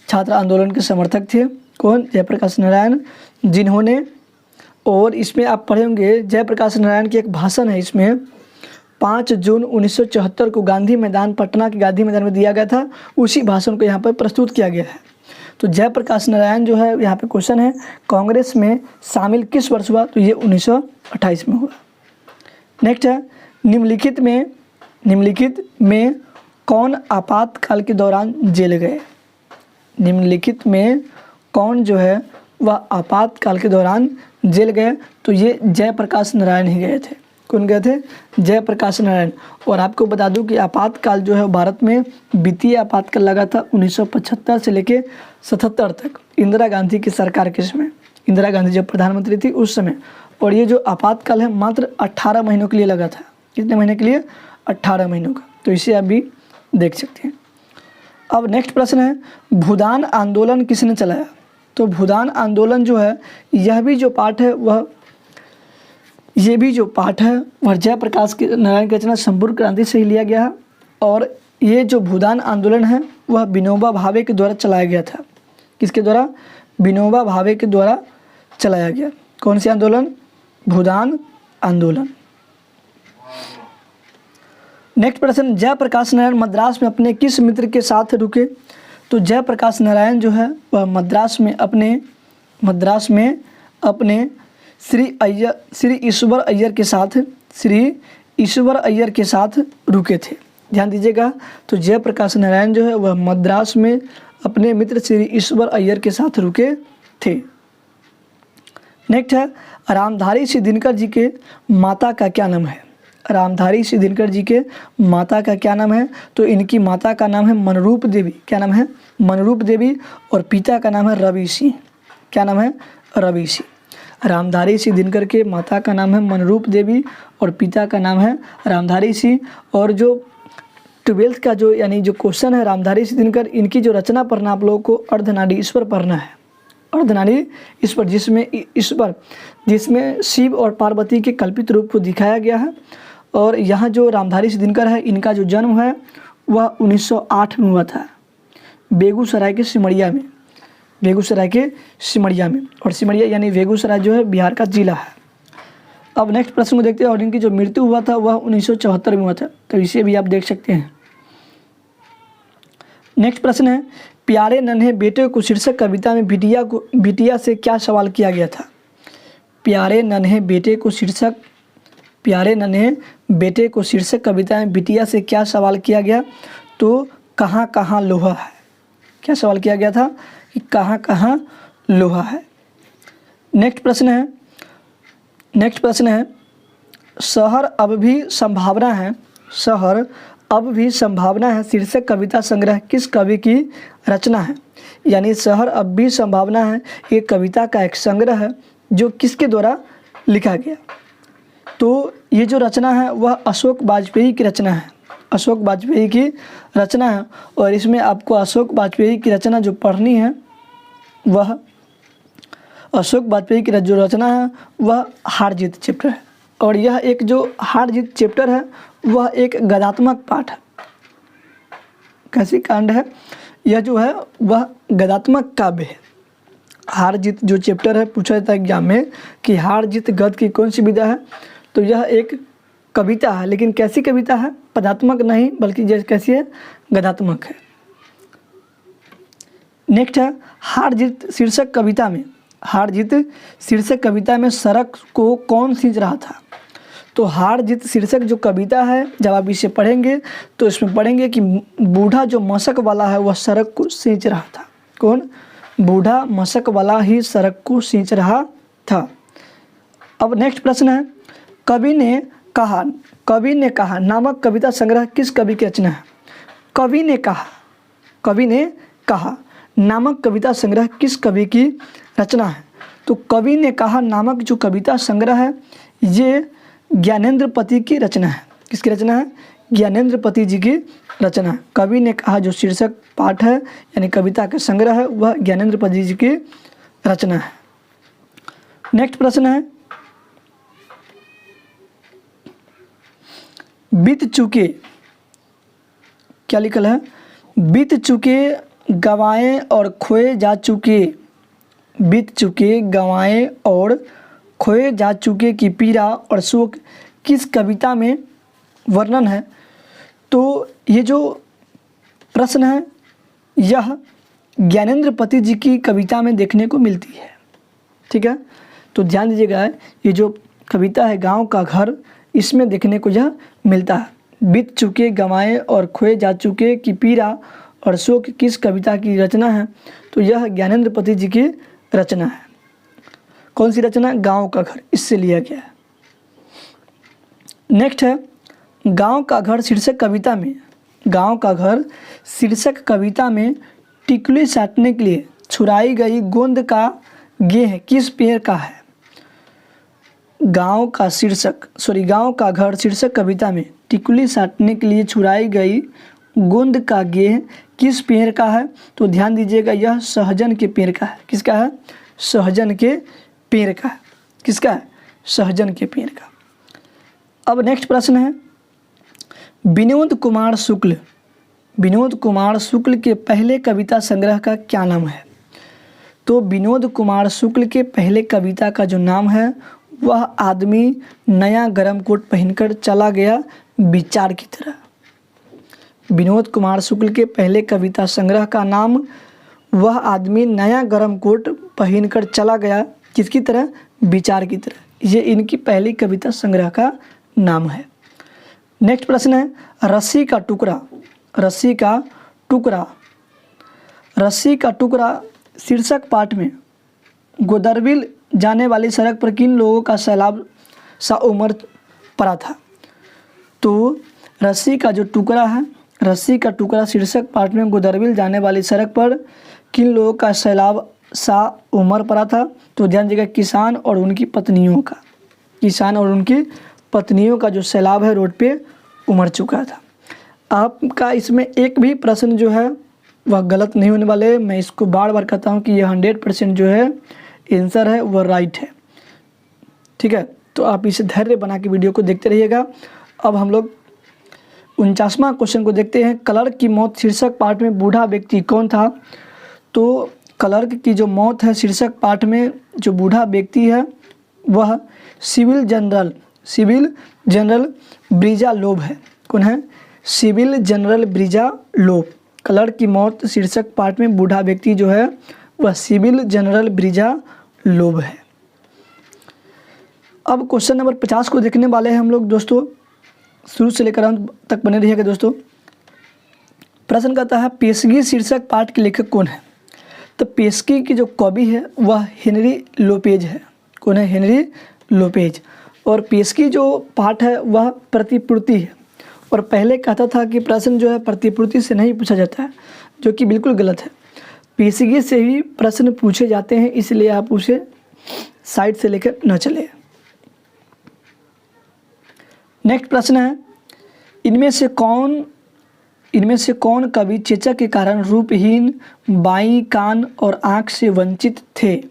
छात्र आंदोलन के समर्थक थे। कौन, जयप्रकाश नारायण, जिन्होंने, और इसमें आप पढ़े होंगे जयप्रकाश नारायण की एक भाषण है, इसमें 5 जून 1974 को गांधी मैदान, पटना के गांधी मैदान में दिया गया था, उसी भाषण को यहाँ पर प्रस्तुत किया गया है। तो जयप्रकाश नारायण जो है, यहाँ पे क्वेश्चन है कांग्रेस में शामिल किस वर्ष हुआ, तो ये 1928 में हुआ। नेक्स्ट है निम्नलिखित में कौन आपातकाल के दौरान जेल गए। निम्नलिखित में कौन जो है वह आपातकाल के दौरान जेल गए, तो ये जयप्रकाश नारायण ही गए थे। कौन गए थे, जयप्रकाश नारायण। और आपको बता दूं कि आपातकाल जो है भारत में वित्तीय आपातकाल लगा था 1975 से लेके 77 तक, इंदिरा गांधी की सरकार के समय, इंदिरा गांधी जब प्रधानमंत्री थी उस समय। और ये जो आपातकाल है मात्र 18 महीनों के लिए लगा था। कितने महीने के लिए, 18 महीनों का। तो इसे आप भी देख सकते हैं। अब नेक्स्ट प्रश्न है भूदान आंदोलन किसने चलाया। तो भूदान आंदोलन जो है, यह भी जो पाठ है वह, ये भी जो पाठ है वह जयप्रकाश नारायण की रचना संपूर्ण क्रांति से ही लिया गया है। और ये जो भूदान आंदोलन है वह विनोबा भावे के द्वारा चलाया गया था। किसके द्वारा, विनोबा भावे के द्वारा चलाया गया। कौन सी आंदोलन, भूदान आंदोलन। नेक्स्ट प्रश्न जयप्रकाश नारायण मद्रास में अपने किस मित्र के साथ रुके। तो जयप्रकाश नारायण जो है वह मद्रास में अपने श्री ईश्वर अय्यर के साथ रुके थे। ध्यान दीजिएगा। तो जयप्रकाश नारायण जो है वह मद्रास में अपने मित्र श्री ईश्वर अय्यर के साथ रुके थे। नेक्स्ट है रामधारी सिंह दिनकर जी के माता का क्या नाम है। रामधारी सिंह दिनकर जी के माता का क्या नाम है, तो इनकी माता का नाम है मनरूप देवी। क्या नाम है, मनरूप देवी। और पिता का नाम है रवि सिंह। क्या नाम है, रवि सिंह। रामधारी सिंह दिनकर के माता का नाम है मनरूप देवी और पिता का नाम है रामधारी सिंह। और जो 12th का जो यानी जो क्वेश्चन है रामधारी सिंह दिनकर, इनकी जो रचना पढ़ना आप लोगों को अर्धनारीश्वर पढ़ना है। अर्धनारीश्वर जिसमें शिव और पार्वती के कल्पित रूप को दिखाया गया है। और यहाँ जो रामधारी सिंह दिनकर है, इनका जो जन्म है वह 1908 में हुआ था, बेगूसराय के सिमरिया में। और सिमरिया यानी बेगूसराय जो है बिहार का जिला है। अब नेक्स्ट प्रश्न को देखते हैं। और इनकी जो मृत्यु हुआ था वह 1974 में हुआ था, तो इसे भी आप देख सकते हैं। नेक्स्ट प्रश्न है प्यारे नन्हे बेटे को शीर्षक कविता में बिटिया से क्या सवाल किया गया था। प्यारे नन्हे बेटे को शीर्षक कविता में बिटिया से क्या सवाल किया गया, तो कहाँ कहाँ लोहा है। क्या सवाल किया गया था कि कहाँ कहाँ लोहा है। नेक्स्ट प्रश्न है नेक्स्ट प्रश्न है, शहर अब भी संभावना है, शहर अब भी संभावना है शीर्षक कविता संग्रह किस कवि की रचना है। यानी शहर अब भी संभावना है ये कविता का एक संग्रह है जो किसके द्वारा लिखा गया। तो ये जो रचना है वह अशोक वाजपेयी की रचना है, अशोक वाजपेयी की रचना है। और इसमें आपको अशोक वाजपेयी की रचना जो पढ़नी है वह अशोक वाजपेयी की जो रचना है वह हार जीत चैप्टर है। और यह एक जो हार जीत चैप्टर है वह एक गद्यात्मक पाठ है। कैसी कांड है यह जो है वह गद्यात्मक काव्य है। हार जीत जो चैप्टर है, पूछा जाता है एग्जाम में कि हार जीत गद्य की कौन सी विधा है, तो यह एक कविता है। लेकिन कैसी कविता है, पदात्मक नहीं बल्कि जैसे कैसी है, गद्यात्मक है। नेक्स्ट है, हार जीत शीर्षक कविता में, हार जीत शीर्षक कविता में सड़क को कौन सींच रहा था। तो हार जीत शीर्षक जो कविता है, जब आप इसे पढ़ेंगे तो इसमें पढ़ेंगे कि बूढ़ा जो मशक वाला है वह सड़क को सींच रहा था। कौन? बूढ़ा मशक वाला ही सड़क को सींच रहा था। अब नेक्स्ट प्रश्न है, कवि ने कहा नामक कविता संग्रह किस कवि की रचना है। कवि ने कहा नामक कविता संग्रह किस कवि की रचना है। तो कवि ने कहा नामक जो कविता संग्रह है ये ज्ञानेंद्र पति की रचना है। किसकी रचना है? ज्ञानेंद्र पति जी की रचना है। कवि ने कहा जो शीर्षक पाठ है यानी कविता का संग्रह है वह ज्ञानेंद्र पति जी की रचना है। नेक्स्ट प्रश्न है, बीत चुके, क्या लिखल है, बीत चुके गवाएं और खोए जा चुके, बीत चुके गवाएं और खोए जा चुके की पीड़ा और शोक किस कविता में वर्णन है। तो ये जो प्रश्न है यह ज्ञानेंद्र पति जी की कविता में देखने को मिलती है। ठीक है, तो ध्यान दीजिएगा, ये जो कविता है गांव का घर, इसमें देखने को यह मिलता है। बीत चुके गंवाए और खोए जा चुके की पीड़ा और शोक किस कविता की रचना है। तो यह ज्ञानेंद्र पति जी की रचना है। कौन सी रचना? गांव का घर, इससे लिया गया है। नेक्स्ट है, गांव का घर शीर्षक कविता में, गांव का घर शीर्षक कविता में टिकुली साटने के लिए छुड़ाई गई गोंद का गेह किस पेड़ का है। गांव का घर शीर्षक कविता में टिकुली साटने के लिए छुड़ाई गई गोंद का गेह किस पेड़ का है। तो ध्यान दीजिएगा, यह सहजन के पेड़ का है। किसका है? सहजन के पेड़ का है। किसका है? सहजन के पेड़ का। अब नेक्स्ट प्रश्न है, विनोद कुमार शुक्ल के पहले कविता संग्रह का क्या नाम है। तो विनोद कुमार शुक्ल के पहले कविता का जो नाम है वह आदमी नया गरम कोट पहनकर चला गया विचार की तरह। विनोद कुमार शुक्ल के पहले कविता संग्रह का नाम वह आदमी नया गरम कोट पहनकर चला गया किसकी तरह? विचार की तरह। ये इनकी पहली कविता संग्रह का नाम है। नेक्स्ट प्रश्न है, रस्सी का टुकड़ा शीर्षक पाठ में गोदरबिल जाने वाली सड़क पर किन लोगों का सैलाब सा उमड़ पड़ा था। तो रस्सी का जो टुकड़ा है, रस्सी का टुकड़ा शीर्षक पाठ में गोदरबिल जाने वाली सड़क पर किन लोगों का सैलाब सा उमड़ पड़ा था। तो ध्यान दीजिएगा, किसान और उनकी पत्नियों का जो सैलाब है रोड पे उमड़ चुका था। आपका इसमें एक भी प्रश्न जो है वह गलत नहीं होने वाले। मैं इसको बार बार कहता हूँ कि यह 100% जो है आंसर है वह राइट है। ठीक है, तो आप इसे धैर्य बना के वीडियो को देखते रहिएगा। अब हम लोग 49वां क्वेश्चन को देखते हैं। क्लर्क की मौत शीर्षक पाठ में बूढ़ा व्यक्ति कौन था। तो क्लर्क की जो मौत है शीर्षक पाठ में जो बूढ़ा व्यक्ति है वह सिविल जनरल ब्रिजा लोब है। कौन है? सिविल जनरल ब्रिजा लोब। क्लर्क की मौत शीर्षक पाठ में बूढ़ा व्यक्ति जो है वह सिविल जनरल ब्रिजा लोब है। अब क्वेश्चन नंबर 50 को देखने वाले हैं हम लोग दोस्तों, शुरू से लेकर अंत तक बने रहिएगा दोस्तों। प्रश्न कहता है, पेशगी शीर्षक पाठ के लेखक कौन है। तो पेशगी की जो कवि है वह हेनरी लोपेज है। कौन है? Henry Lopez. और पेशगी जो पाठ है वह प्रतिपूर्ति है। और पहले कहता था कि प्रश्न जो है प्रतिपूर्ति से नहीं पूछा जाता है, जो कि बिल्कुल गलत है। पेशगी से ही प्रश्न पूछे जाते हैं, इसलिए आप उसे साइड से लेकर न चले। नेक्स्ट प्रश्न है, इनमें से कौन कवि चेचक के कारण रूपहीन, बाईं कान और आँख से वंचित थे?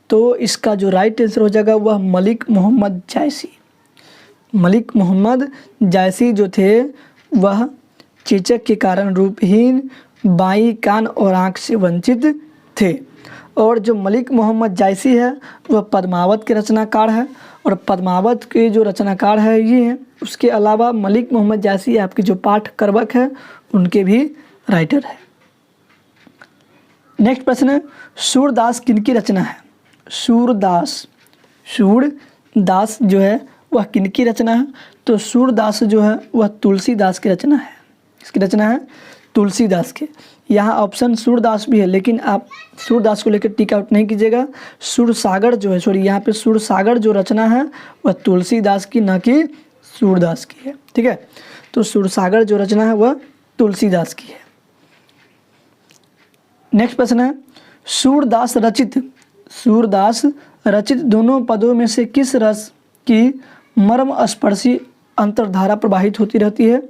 तो इसका जो राइट आंसर हो जाएगा वह मलिक मोहम्मद जायसी। मलिक मोहम्मद जायसी जो थे वह चेचक के कारण रूपहीन, बाईं कान और आँख से वंचित थे। और जो मलिक मोहम्मद जायसी है वह पद्मावत के रचनाकार है, और पद्मावत के जो रचनाकार है ये हैं। उसके अलावा मलिक मोहम्मद जायसी आपके जो पाठ करवक है उनके भी राइटर है। नेक्स्ट प्रश्न है, सूरदास किनकी रचना है? सूरदास जो है वह किनकी रचना है? तो सूरदास जो है वह तुलसीदास की रचना है। किसकी रचना है? तुलसीदास के। यहाँ ऑप्शन सूरदास भी है, लेकिन आप सूरदास को लेकर टिक आउट नहीं कीजिएगा। सूरसागर जो है, सॉरी यहाँ पे सूरसागर जो रचना है वह तुलसीदास की, न कि सूरदास की है। ठीक है, तो सूरसागर जो रचना है वह तुलसीदास की है। नेक्स्ट प्रश्न है, सूरदास रचित दोनों पदों में से किस रस की मर्म स्पर्शी अंतर्धारा प्रवाहित होती रहती है?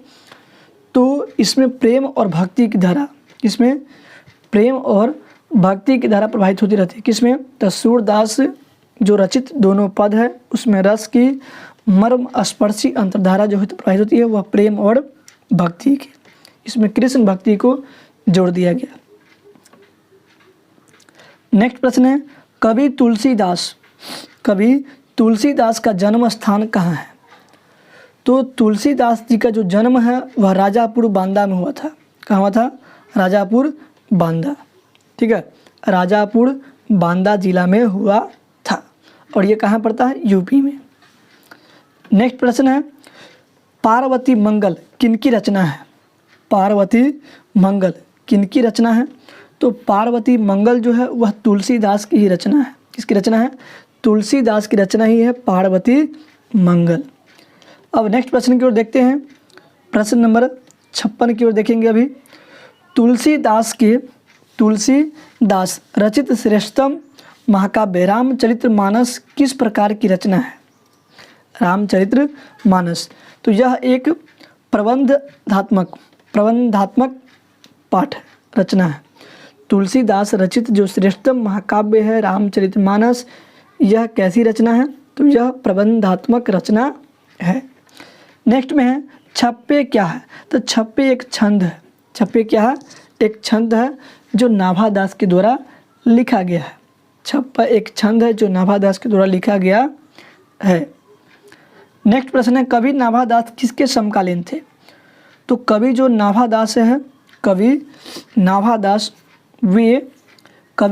तो इसमें प्रेम और भक्ति की धारा, इसमें प्रेम और भक्ति की धारा प्रवाहित होती रहती है। किसमें? तो सूरदास जो रचित दोनों पद है उसमें रस की मर्म स्पर्शी अंतर्धारा जो है प्रवाहित होती है वह प्रेम और भक्ति की। इसमें कृष्ण भक्ति को जोड़ दिया गया। नेक्स्ट प्रश्न है, कवि तुलसीदास का जन्म स्थान कहाँ है? तो तुलसीदास जी का जो जन्म है वह राजापुर बांदा में हुआ था। कहाँ हुआ था? राजापुर बांदा। ठीक है, राजापुर बांदा जिला में हुआ था, और ये कहाँ पड़ता है? यूपी में। नेक्स्ट प्रश्न है, पार्वती मंगल किनकी रचना है? पार्वती मंगल किनकी रचना है? तो पार्वती मंगल जो है वह तुलसीदास की ही रचना है। किसकी रचना है? तुलसीदास की रचना ही है पार्वती मंगल। अब नेक्स्ट प्रश्न की ओर देखते हैं। प्रश्न नंबर 56 की ओर देखेंगे अभी। तुलसीदास रचित श्रेष्ठतम महाकाव्य रामचरितमानस किस प्रकार की रचना है? रामचरितमानस तो यह एक प्रबंधात्मक पाठ रचना है। तुलसीदास रचित जो श्रेष्ठतम महाकाव्य है रामचरितमानस, यह कैसी रचना है? तो यह प्रबंधात्मक रचना है। नेक्स्ट में है, छप्पे क्या है? तो छप्पे एक छंद है। छप्पे क्या है? एक छंद है जो नाभादास के द्वारा लिखा गया है। छप्पा एक छंद है जो नाभादास के द्वारा लिखा गया है। नेक्स्ट प्रश्न है, कवि नाभादास किसके समकालीन थे? तो कवि जो नाभादास है, कवि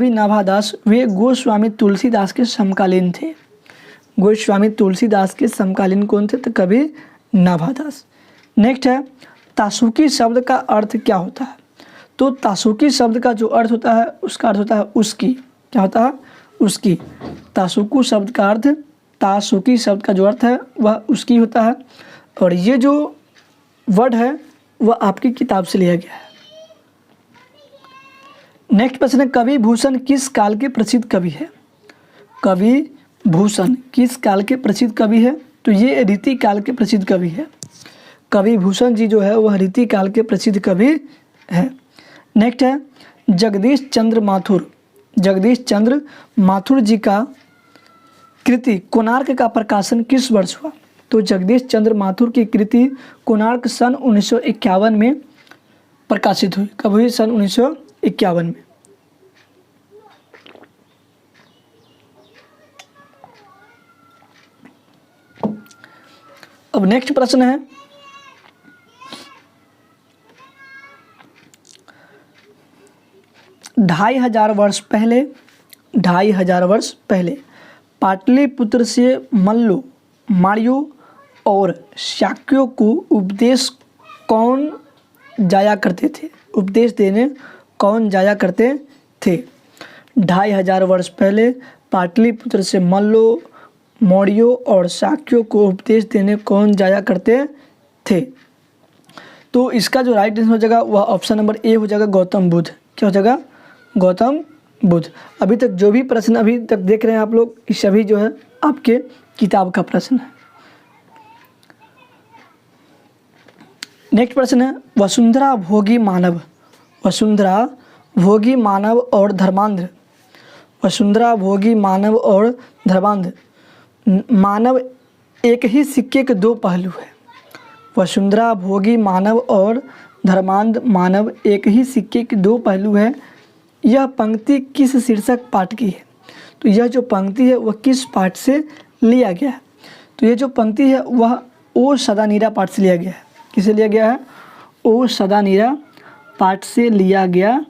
नाभादास वे गोस्वामी तुलसीदास के समकालीन थे। गोस्वामी तुलसीदास के समकालीन कौन थे? तो कवि नाभादास। नेक्स्ट है, तासुकी शब्द का अर्थ क्या होता है? तो तासुकी शब्द का जो अर्थ होता है उसका अर्थ होता है उसकी। क्या होता है? उसकी। तासुकी शब्द का जो अर्थ है वह उसकी होता है, और ये जो वर्ड है वह आपकी किताब से लिया गया है। नेक्स्ट प्रश्न है, कवि भूषण किस काल के प्रसिद्ध कवि है? कवि भूषण किस काल के प्रसिद्ध कवि है? तो ये रीति काल के प्रसिद्ध कवि है। कवि भूषण जी जो है वह रीति काल के प्रसिद्ध कवि है। नेक्स्ट है, जगदीश चंद्र माथुर जी का कृति कोणार्क का प्रकाशन किस वर्ष हुआ? तो जगदीश चंद्र माथुर की कृति कोणार्क सन 1951 में प्रकाशित हुई। कब हुई? सन 1951 में। अब नेक्स्ट प्रश्न है, ढाई हजार वर्ष पहले पाटलिपुत्र से मल्लु, माड़ियों और शाक्यों को उपदेश देने कौन जाया करते थे? 2500 वर्ष पहले पाटलिपुत्र से मल्लु मौर्यों और शाक्यों को उपदेश देने कौन जाया करते थे? तो इसका जो राइट आंसर हो जाएगा वह ऑप्शन नंबर ए हो जाएगा, गौतम बुद्ध। क्या हो जाएगा? गौतम बुद्ध। अभी तक जो भी प्रश्न अभी तक देख रहे हैं आप लोग, ये सभी जो है आपके किताब का प्रश्न है। नेक्स्ट प्रश्न है, वसुंधरा भोगी मानव, वसुंधरा भोगी मानव और धर्मांध, वसुंधरा भोगी मानव और धर्मांध। मानव एक ही सिक्के के दो पहलू है। वसुंधरा भोगी मानव और धर्मांध मानव एक ही सिक्के के दो पहलू है। यह पंक्ति किस शीर्षक पाठ की है? तो यह जो पंक्ति है वह किस पाठ से लिया गया है? तो ये जो पंक्ति है वह ओ सदा नीरा पाठ से लिया गया है। किसे लिया गया है? ओ सदा नीरा पाठ से लिया गया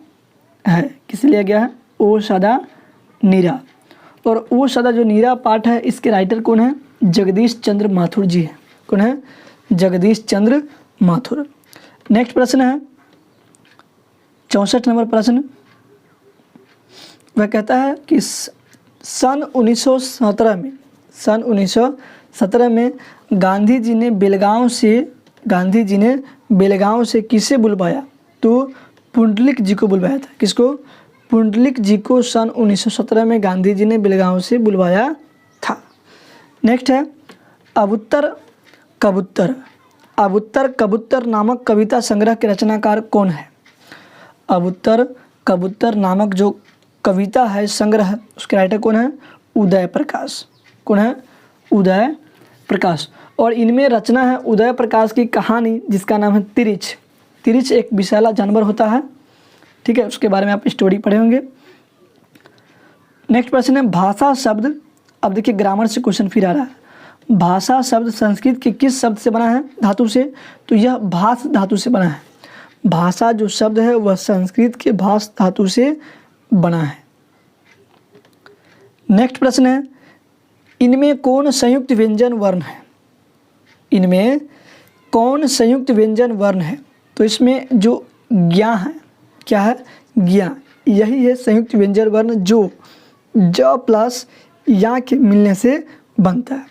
है। किसे लिया गया है? ओ सदा नीरा। और ओ सदा जो नीरा पाठ है इसके राइटर कौन है? जगदीश चंद्र माथुर जी है। कौन है? जगदीश चंद्र माथुर। नेक्स्ट प्रश्न है 64 नंबर प्रश्न। वह कहता है कि सन 1917 में गांधी जी ने बेलगांव से किसे बुलवाया? तो पुंडलिक जी को बुलवाया था। किसको? पुंडलिक जी को सन 1917 में गांधी जी ने बेलगांव से बुलवाया था। नेक्स्ट है अबुत्तर कबूतर नामक कविता संग्रह के रचनाकार कौन है? अबुत्तर कबूतर नामक जो कविता है संग्रह, उसके राइटर कौन है? उदय प्रकाश। कौन है? उदय प्रकाश। और इनमें रचना है उदय प्रकाश की कहानी जिसका नाम है तिरिच। तिरिच एक विषैला जानवर होता है, ठीक है, उसके बारे में आप स्टोरी पढ़े होंगे। नेक्स्ट प्रश्न है भाषा शब्द। अब देखिए ग्रामर से क्वेश्चन फिर आ रहा है। भाषा शब्द संस्कृत के किस शब्द से बना है? धातु से। तो यह भास धातु से बना है। भाषा जो शब्द है वह संस्कृत के भास धातु से बना है। नेक्स्ट प्रश्न है इनमें कौन संयुक्त व्यंजन वर्ण है? इनमें कौन संयुक्त व्यंजन वर्ण है? तो इसमें जो ज्ञा है, क्या है? ज्ञा, यही है संयुक्त व्यंजन वर्ण जो ज प्लस या के मिलने से बनता है।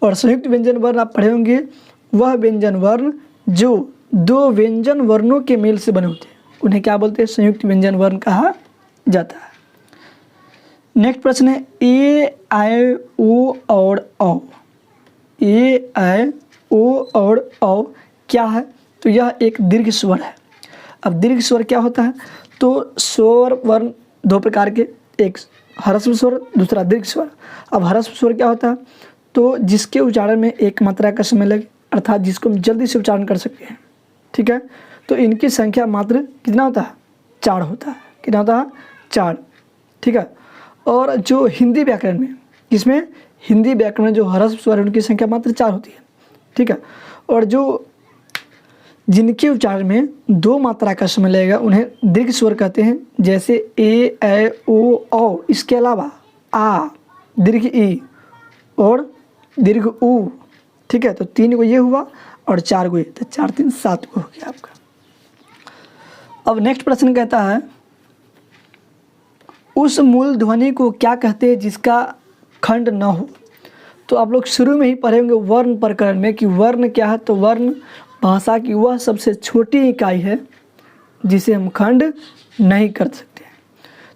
और संयुक्त व्यंजन वर्ण आप पढ़े होंगे, वह व्यंजन वर्ण जो दो व्यंजन वर्णों के मेल से बने होते हैं उन्हें क्या बोलते हैं? संयुक्त व्यंजन वर्ण कहा जाता है। नेक्स्ट प्रश्न है ए आई ओ और औ। ए आई ओ और औ क्या है? तो यह एक दीर्घ स्वर है। अब दीर्घ स्वर क्या होता है? तो स्वर वर्ण दो प्रकार के, एक ह्रस्व स्वर, दूसरा दीर्घ स्वर। अब ह्रस्व स्वर क्या होता है? तो जिसके उच्चारण में एक मात्रा का समय लगे, अर्थात जिसको हम जल्दी से उच्चारण कर सकते हैं, ठीक है। तो इनकी संख्या मात्र कितना होता है? 4 होता है। कितना होता है? 4, ठीक है। और जो हिंदी व्याकरण में, इसमें हिंदी व्याकरण में जो ह्रस्व स्वर है उनकी संख्या मात्र 4 होती है, ठीक है। और जो जिनके उच्चारण में 2 मात्रा का समय लगेगा उन्हें दीर्घ स्वर कहते हैं, जैसे ए ऐ ओ औ। इसके अलावा आ, दीर्घ ई और दीर्घ ऊ, ठीक है। तो 3 को ये हुआ और 4 को ये, तो 4 3 7 को हो गया आपका। अब नेक्स्ट प्रश्न कहता है उस मूल ध्वनि को क्या कहते हैं जिसका खंड न हो? तो आप लोग शुरू में ही पढ़ेंगे वर्ण प्रकरण में कि वर्ण क्या है। तो वर्ण भाषा की वह सबसे छोटी इकाई है जिसे हम खंड नहीं कर सकते।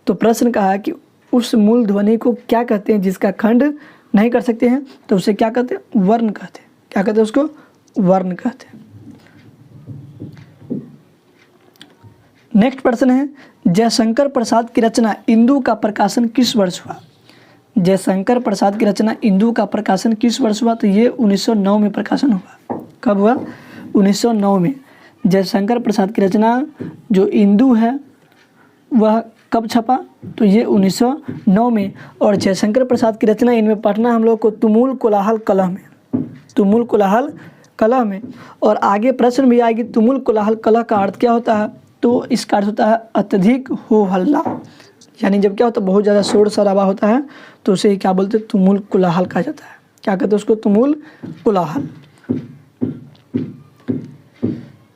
तो प्रश्न कहा है कि उस मूल ध्वनि को क्या कहते हैं जिसका खंड नहीं कर सकते हैं? तो उसे क्या कहते हैं? वर्ण कहते हैं। क्या कहते हैं उसको? वर्ण कहते हैं। नेक्स्ट प्रश्न है जयशंकर प्रसाद की रचना इंदु का प्रकाशन किस वर्ष हुआ? जयशंकर प्रसाद की रचना इंदु का प्रकाशन किस वर्ष हुआ? तो ये 1909 में प्रकाशन हुआ। कब हुआ? 1909 में। जयशंकर प्रसाद की रचना जो इंदु है वह कब छपा? तो ये 1909 में। और जयशंकर प्रसाद की रचना इनमें पढ़ना हम लोग को तुमुल कोलाहल कलह में, तुमुल कोलाहल कलह में। और आगे प्रश्न भी आएगी तुमुल कोलाहल कलह का अर्थ क्या होता है? तो इसका अर्थ होता है अत्यधिक हो हल्ला, यानी जब क्या होता है बहुत ज़्यादा शोर शराबा होता है तो उसे ही क्या बोलते हैं? तुमुल कोलाहल कहा जाता है। क्या कहते हैं उसको? तुमुल कोलाहल।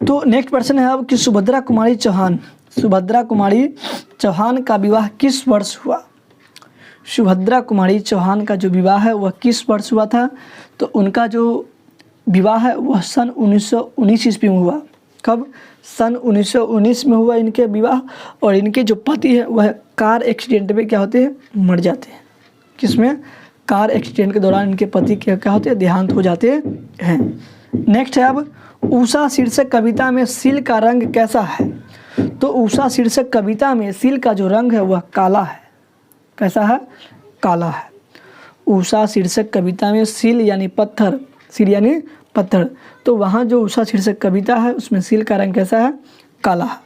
तो नेक्स्ट प्रश्न है अब कि सुभद्रा कुमारी चौहान का विवाह किस वर्ष हुआ? सुभद्रा कुमारी चौहान का जो विवाह है वह किस वर्ष हुआ था? तो उनका जो विवाह है वह सन 1919 ईस्वी में हुआ। कब? सन 1919 में हुआ इनके विवाह। और इनके जो पति है वह कार एक्सीडेंट में क्या होते हैं? मर जाते हैं। किसमें? कार एक्सीडेंट के दौरान इनके पति के क्या होते हैं? देहांत हो जाते हैं। नेक्स्ट है अब, उषा शीर्षक कविता में सील का रंग कैसा है? तो उषा शीर्षक कविता में सील का जो रंग है वह काला है। कैसा है? काला है। उषा शीर्षक कविता में सील यानी पत्थर, सील यानी पत्थर, तो वहाँ जो उषा शीर्षक कविता है उसमें सील का रंग कैसा है? काला है।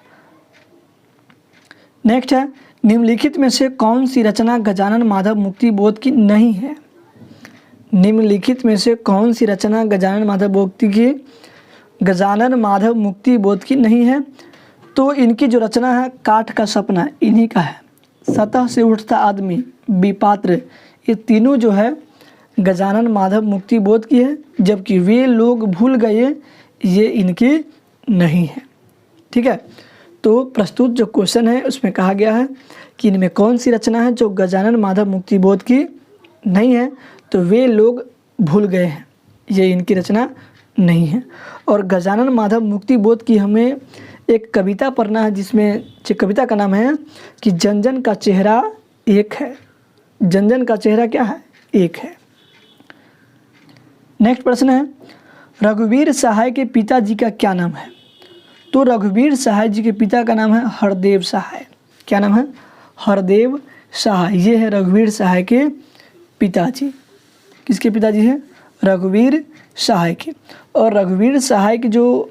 नेक्स्ट है, निम्नलिखित में से कौन सी रचना गजानन माधव मुक्ति बोध की नहीं है? निम्नलिखित में से कौन सी रचना गजानन माधव मुक्ति बोध की नहीं है? तो इनकी जो रचना है काठ का सपना इन्हीं का है। सतह से उठता आदमी, विपात्र, ये तीनों जो है गजानन माधव मुक्ति बोध की है, जबकि वे लोग भूल गए ये इनकी नहीं है। ठीक है, तो प्रस्तुत जो क्वेश्चन है उसमें कहा गया है कि इनमें कौन सी रचना है जो गजानन माधव मुक्ति बोध की नहीं है? तो वे लोग भूल गए हैं, ये इनकी रचना नहीं है। और गजानन माधव मुक्ति बोध की हमें एक कविता पढ़ना है, जिसमें कविता का नाम है कि जन जन का चेहरा एक है। जन जन का चेहरा क्या है? एक है। नेक्स्ट प्रश्न है, रघुवीर सहाय के पिताजी का क्या नाम है? तो रघुवीर सहाय जी के पिता का नाम है हरदेव सहाय। क्या नाम है? हरदेव सहाय। ये है रघुवीर सहाय के पिताजी। किसके पिताजी है? रघुवीर सहाय के। और रघुवीर सहाय के जो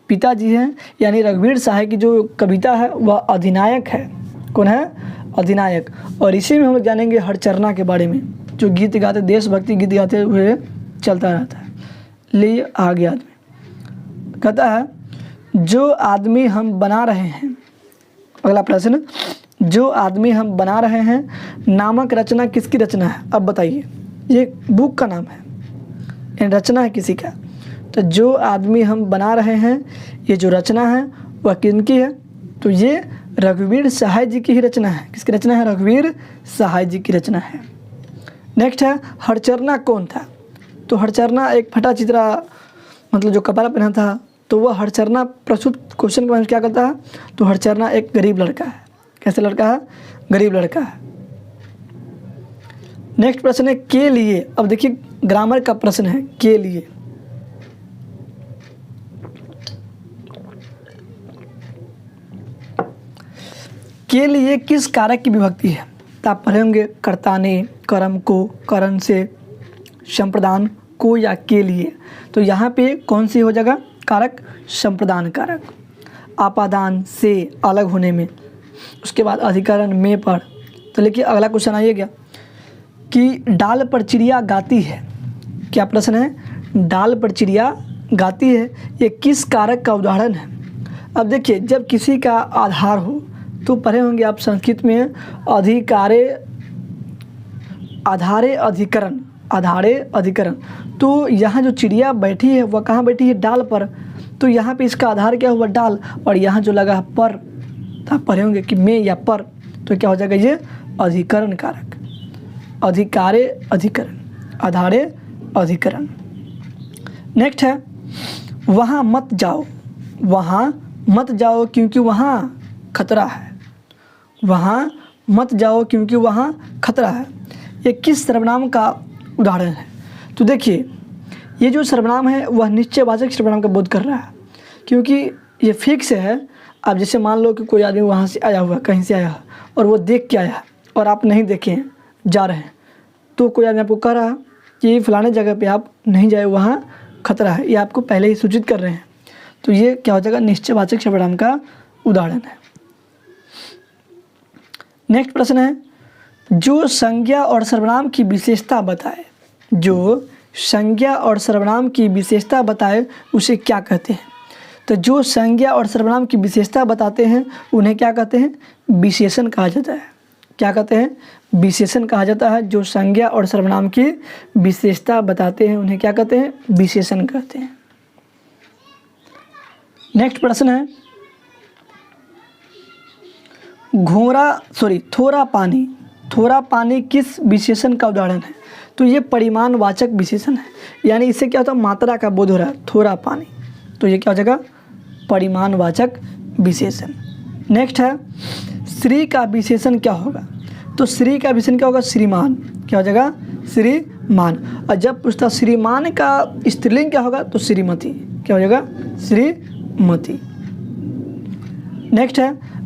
पिताजी हैं, यानी रघुवीर सहाय की जो कविता है वह अधिनायक है। कौन है? अधिनायक। और इसी में हम लोग जानेंगे हरचरना के बारे में, जो गीत गाते, देशभक्ति गीत गाते हुए चलता रहता है। ले आ गया आदमी, कहता है जो आदमी हम बना रहे हैं, अगला प्रश्न, जो आदमी हम बना रहे हैं नामक रचना किसकी रचना है? अब बताइए, ये बुक का नाम है, रचना है किसी का। तो जो आदमी हम बना रहे हैं ये जो रचना है वह किनकी है? तो ये रघुवीर सहाय जी की ही रचना है। किसकी रचना है? रघुवीर सहाय जी की रचना है। नेक्स्ट है, हरचरना कौन था? तो हरचरना एक फटा चित्रा, मतलब जो कपड़ा पहना था, तो वह हरचरना प्रस्तुत क्वेश्चन के बारे में क्या करता है? तो हरचरना एक गरीब लड़का है। कैसे लड़का है? गरीब लड़का है। नेक्स्ट प्रश्न है के लिए। अब देखिए ग्रामर का प्रश्न है, के लिए। के लिए किस कारक की विभक्ति है? तो आप पढ़े होंगे कर्ताने, कर्म को, करण से, संप्रदान को या के लिए। तो यहाँ पे कौन सी हो जाएगा कारक? संप्रदान कारक। आपादान से, अलग होने में। उसके बाद अधिकरण में पर। तो लेकिन अगला क्वेश्चन आइए क्या कि डाल पर चिड़िया गाती है। क्या प्रश्न है? डाल पर चिड़िया गाती है, ये किस कारक का उदाहरण है? अब देखिए, जब किसी का आधार हो, तो पढ़े होंगे आप संस्कृत में अधिकारे, आधारे अधिकरण, आधारे अधिकरण। तो यहाँ जो चिड़िया बैठी है वह कहाँ बैठी है? डाल पर। तो यहाँ पे इसका आधार क्या हुआ? डाल। और यहाँ जो लगा है पर, तो आप पढ़े होंगे कि में या पर, तो क्या हो जाएगा? ये अधिकरण कारक। अधिकारे अधिकरण, आधारे अधिकरण। नेक्स्ट है, वहाँ मत जाओ। वहाँ मत जाओ क्योंकि वहाँ खतरा है। वहाँ मत जाओ क्योंकि वहाँ खतरा है, ये किस सर्वनाम का उदाहरण है? तो देखिए, ये जो सर्वनाम है वह निश्चयवाचक सर्वनाम का बोध कर रहा है, क्योंकि ये फिक्स है। अब जैसे मान लो कि कोई आदमी वहाँ से आया हुआ, कहीं से आया है, और वो देख के आया और आप नहीं देखे हैं, जा रहे हैं, तो कोई आदमी आपको कह रहा है कि फलाने जगह पे आप नहीं जाए, वहाँ खतरा है, ये आपको पहले ही सूचित कर रहे हैं। तो ये क्या हो जाएगा? निश्चयवाचक सर्वनाम का उदाहरण है। नेक्स्ट प्रश्न है, जो संज्ञा और सर्वनाम की विशेषता बताए। जो संज्ञा और सर्वनाम की विशेषता बताए उसे क्या कहते हैं? तो जो संज्ञा और सर्वनाम की विशेषता बताते हैं उन्हें क्या कहते हैं? विशेषण कहा जाता है। क्या कहते हैं? विशेषण कहा जाता है। जो संज्ञा और सर्वनाम की विशेषता बताते हैं उन्हें क्या कहते हैं? विशेषण कहते हैं। नेक्स्ट प्रश्न है, थोड़ा पानी थोड़ा पानी किस विशेषण का उदाहरण है? तो ये परिमाणवाचक विशेषण है, यानी इससे क्या होता है, मात्रा का बोध हो रहा है, थोड़ा पानी, तो ये क्या हो जाएगा, परिमाणवाचक विशेषण। नेक्स्ट है श्री का विशेषण क्या होगा? तो श्री का विशेषण क्या होगा, श्रीमान, क्या हो जाएगा, श्रीमान। और जब पूछता श्रीमान का स्त्रीलिंग क्या होगा, तो श्रीमती, क्या हो जाएगा, श्रीमती। नेक्स्ट है